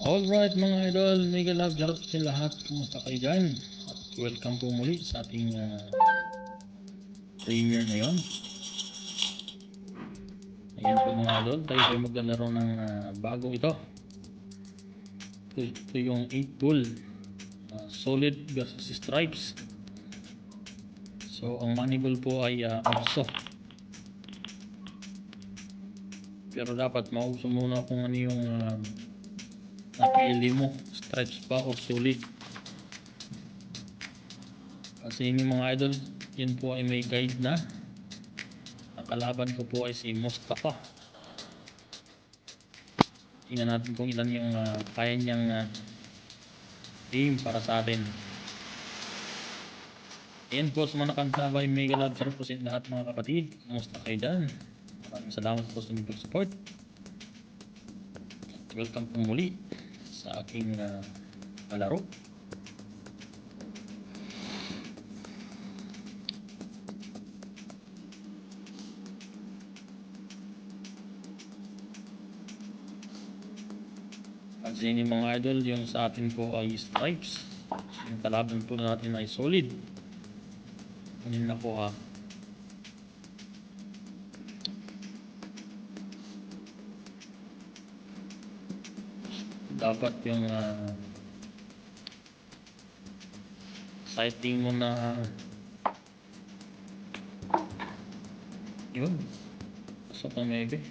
Alright mga idol, mega love shoutout sa lahat. Kumusta kayo dyan? At welcome po muli sa ating premiere ngayon. Ayan po mga idol, tayo ay maglalaro ng bago ito. Ito yung 8 ball solid versus stripes. So ang money ball po ay 8. Pero dapat mauso muna kung ano yung napili mo, stripes pa o solid. Kasi yung mga idol, yun po ay may guide na. Ang kalaban ko po ay si Mustafa. Tingnan natin kung ilan yung kaya niyang team para sa atin. Ayan po sa mga nakantabay, mega love shoutout po sa lahat mga kapatid. Kumusta kayo dyan? Maraming salamat po sa inyong support. Welcome po muli sa aking palaro. Kasi yung mga idol, yung sa atin po ay stripes. Yung kalaban po natin ay solid. Yun na po ha. Dapat yung sighting mo na yun. Pasok na maybe.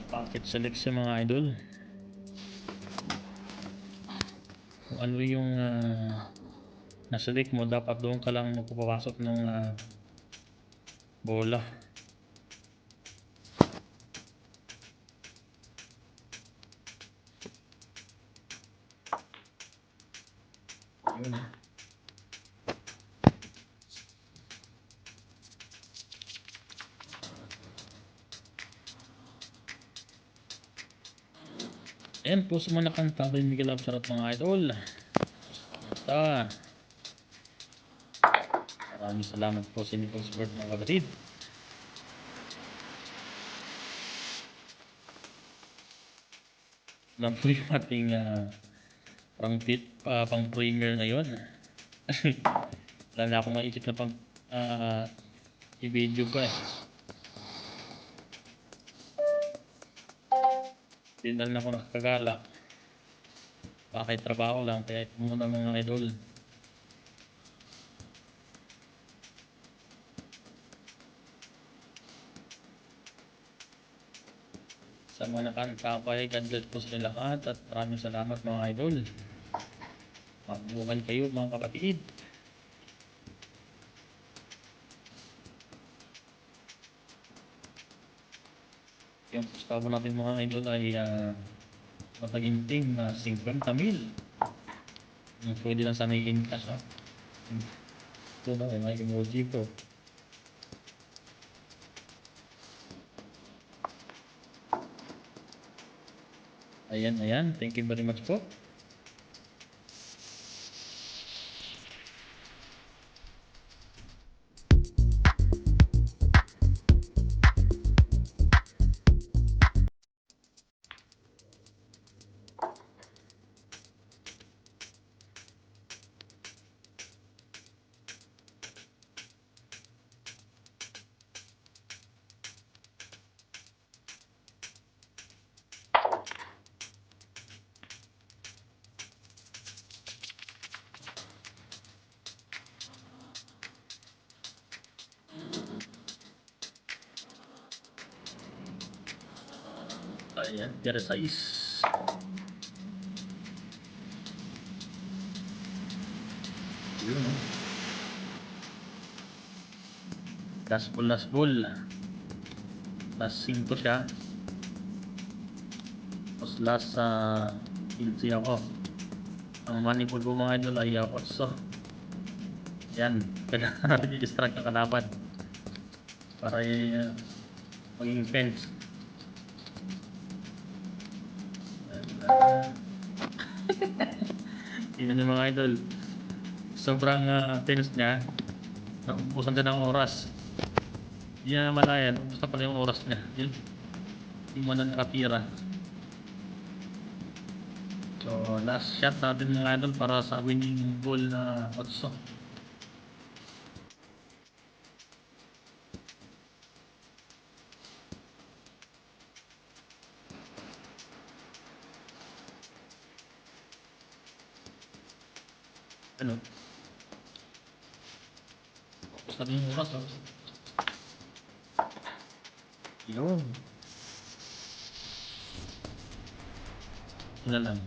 Packet selection mga idol. Kung ano yung naselect mo, dapat doon ka lang magpapasok ng bola. Yun. Ayan po sa mga nakanta rin mega love shoutout mga idol. Basta maraming salamat po sa inyong support mga kapatid. Alam po yung ating pang premier ngayon. Wala na akong maisip na pang i-video pa eh. Hindi na ako nakakagala. Bakit trabaho lang, kaya ito muna mga idol. Sa mga nakakapay, God bless po sa lahat at maraming salamat mga idol. Magbukan kayo mga kapatid. Yung pustawa natin mga idol ay mataginting na 50,000. Pwede lang sana i-in-cash ha. Ito na may emoji ko. Ayan. Thank you very much po. Ayan, tiara 6. Yun o. Last ball. Last 5 siya. Tapos last 15 ako. Ang money pool ko mga idol ay 8. Yan, kailangan natin i-distract ang kalaban para maging fence. Yun yung mga idol. Sobrang tense niya. Naubusan din ng oras. Hindi na malayan. Ubus na pala yung oras niya. Yun. Hindi mo na nakatira. So, last shot natin mga idol para sa winning goal na Otso. Ano? Ubus na din yung oras. Oh. Yun. Yun na lang.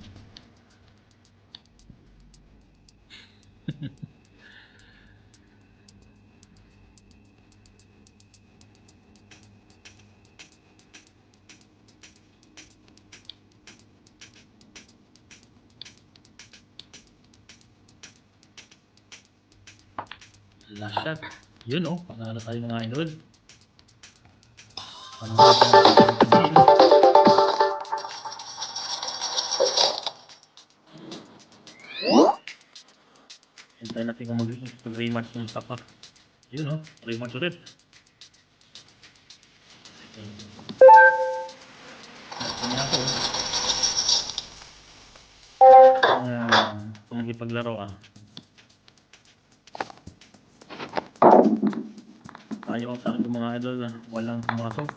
Last shot. Yun oh. Panalo tayo mga idol. Panalo tayo. Hintayin natin kung mag-rematch yung Sapa. Yun oh. Rematch ulit. Kanya ako. Kung makipaglaro ayaw sa akin mga idol walang pumasok.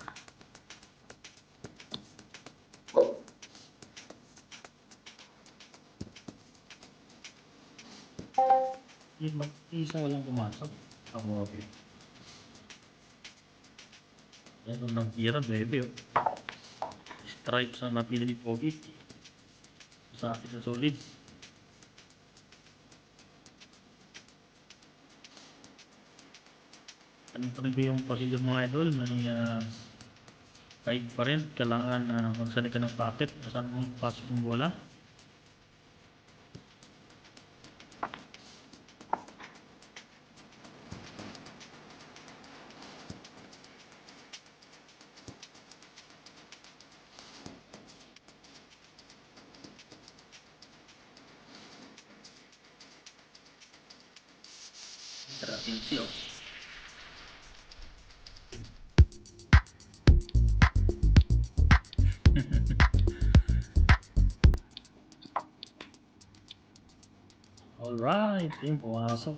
Isa walang pumasok. Ako okay. Yan ang nagtira bebe oh. Stripes ang napili ni Pogi. Sa akin na solid. Ano pa rin ba yung procedure mga idol? May kahit pa rin, kailangan magsali ka ng packet kung saan mo pasok yung bola. Tarating siyo. Alright, yung pumasok.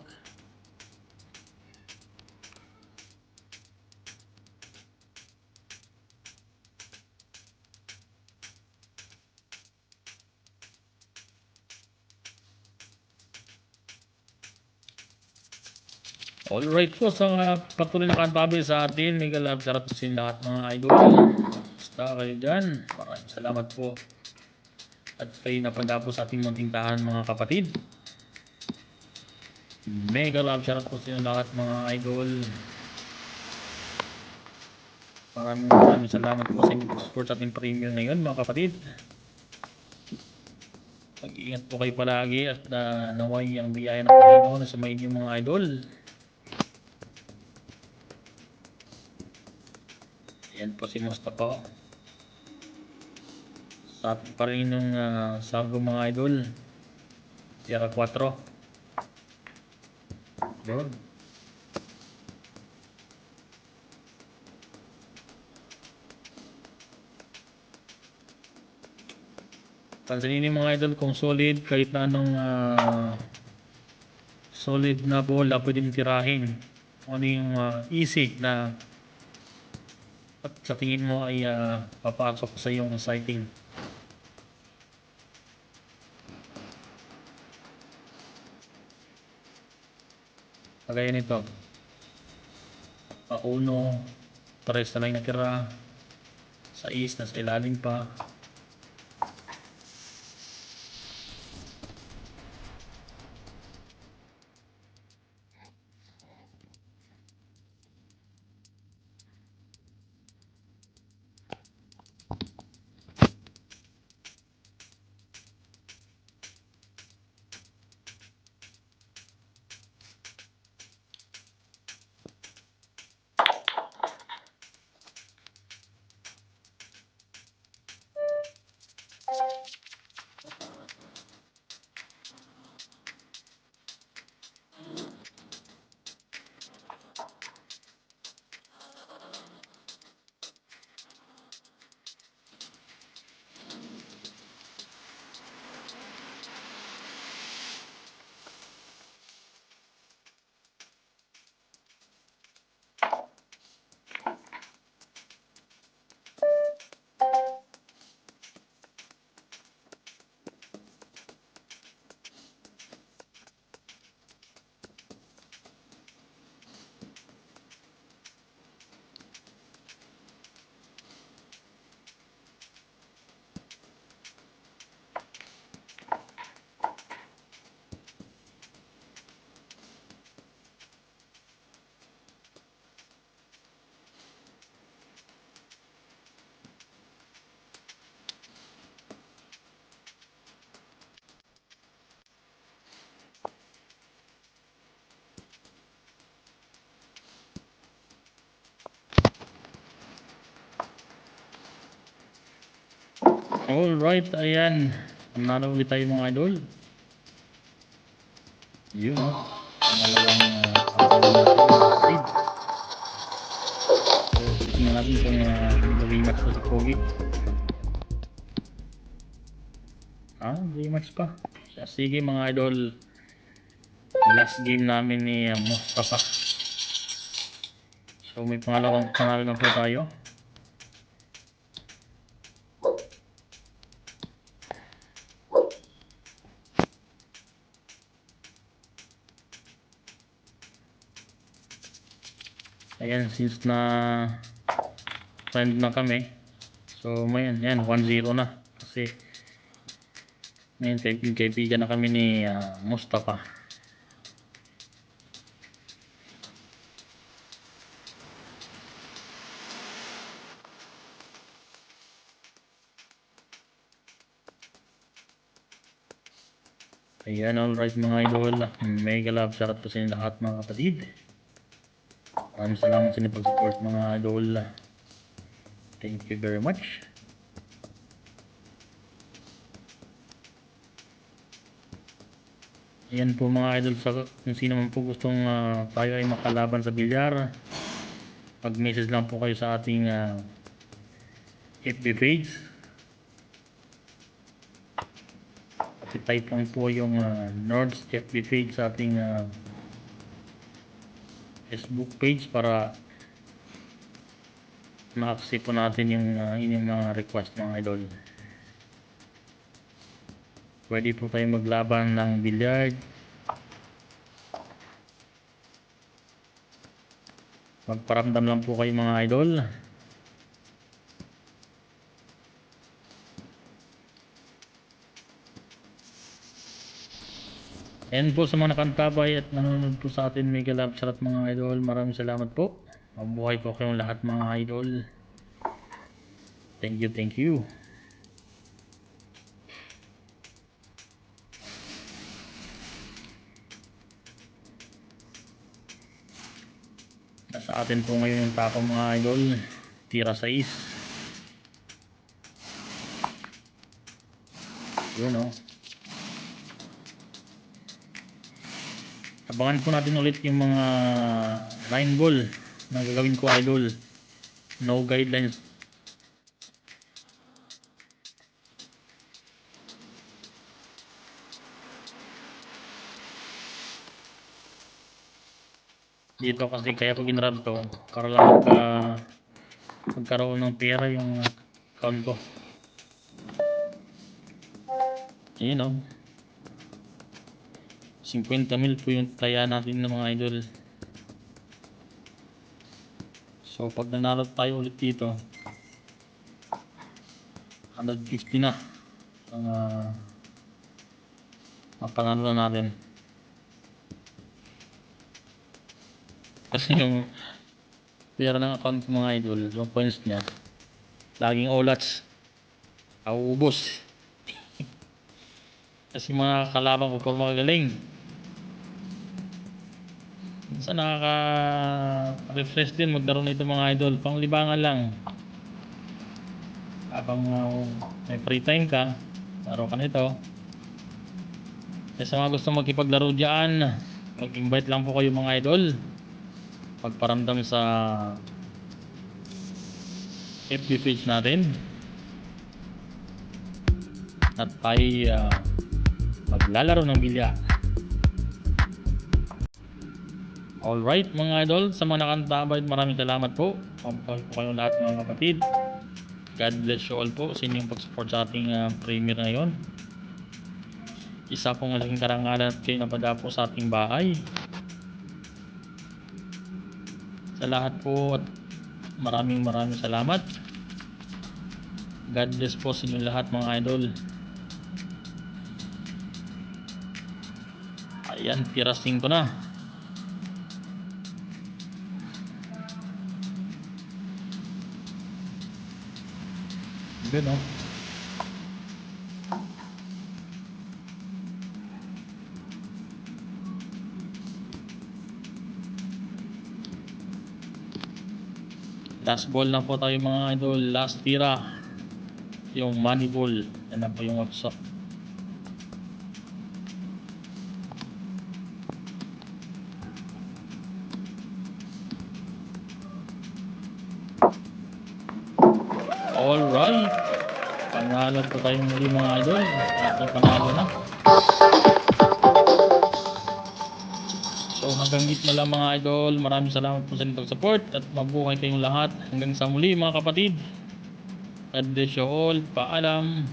Alright po, sa patuloy na kantabi sa atin, mega love, sarap po sa lahat mga idol. Basta kayo dyan, maraming salamat po. At kayo napagdapo sa ating munting tahan mga kapatid. Mega love, sarap po sa lahat mga idol. Maraming salamat po sa inyong support sa ating premium ngayon mga kapatid. Mag-iingat po kayo palagi at naway ang biyaya ng Panginoon sa may inyong mga idol. Yan po si Mustafa. Sa ating pa rin yung sago mga idol. Sierra 4. Yun. Pansinin niyo mga idol kung solid kahit na anong solid na bola pwede mong tirahin. Kung ano yung easy na at sa tingin mo ay papasok sa iyong sighting. Kagaya nito. Pauno, 3 na lang natira. Sa east, nasa ilalim pa. Alright, ayan. Nanalo ulit tayo mga idol. Yun o. Pangalawang pagkaroon natin mga kapatid. So, tingnan natin kung mag-rematch pa si Pogi. Rematch pa. Sige mga idol. Last game namin ni Mustafa. So, may pangalawang panalo na po tayo. Ayan, since na friend na kami, so mayan, yan, 1-0 na. Kasi ngayon kaibigan na kami ni Mustafa. Ayan, alright mga idol. Mega love shoutout po sa inyo lahat mga kapatid. Maraming salamat sa inyo pag-support mga idol. Thank you very much. Ayan po mga idol, kung sino man po gustong tayo ay makalaban sa bilyar, mag-message lang po kayo sa ating FB page. Type lang po yung Nords FB page sa ating Facebook page para ma-accept po natin yung inyong mga request mga idol. Pwede po tayo maglaban ng billiard, magparamdam lang po kayo mga idol. And po sa mga nakantabay at nanonood po sa atin, mega love shoutout mga idol. Maraming salamat po. Mabuhay po kayong lahat mga idol. Thank you, thank you. Nasa atin po ngayon yung tako mga idol. Tira 6. Yun o. Abangan po natin ulit yung mga line ball na gagawin ko idol. No guidelines. Dito kasi kaya ko ginrab to para lang magkaroon ng pera yung account ko. Yun o. 50,000 po yung taya natin ng mga idol. So pag nanalo tayo ulit dito, 150 na ang mapanalo na natin. Kasi yung pera ng account ko mga idol, yung points niya, laging olats, auubos. Kasi mga kalaban ko pag magagaling, minsan nakaka-refresh din maglaro nito mga idol, pang libangan lang. Habang may free time ka, laro ka nito. Kaya sa mga gusto magkipaglaro dyan, mag-invite lang po kayo mga idol. Pagparamdam sa FB page natin. At tayo maglalaro ng bilya. Alright mga idol, sa mga nakantabay, maraming salamat po. Mabuhay po kayong lahat mga kapatid. God bless you all po sa inyong pag-support sa ating premiere ngayon. Isa pong malaking karangalan at kayo napadapo sa ating bahay. Sa lahat po at maraming salamat. God bless po sa inyong lahat mga idol. Ayan, tirasing ko na. Good no? Last ball na po tayo mga idol. Last tira. yung manifold. Yan na po yung workshop. Alright, panalo po tayong muli mga idol. Ating panalo na. So hanggang dito na lang mga idol. Maraming salamat po sa inyong support at mabuhay kayong lahat. Hanggang sa muli mga kapatid. God bless you all. Paalam.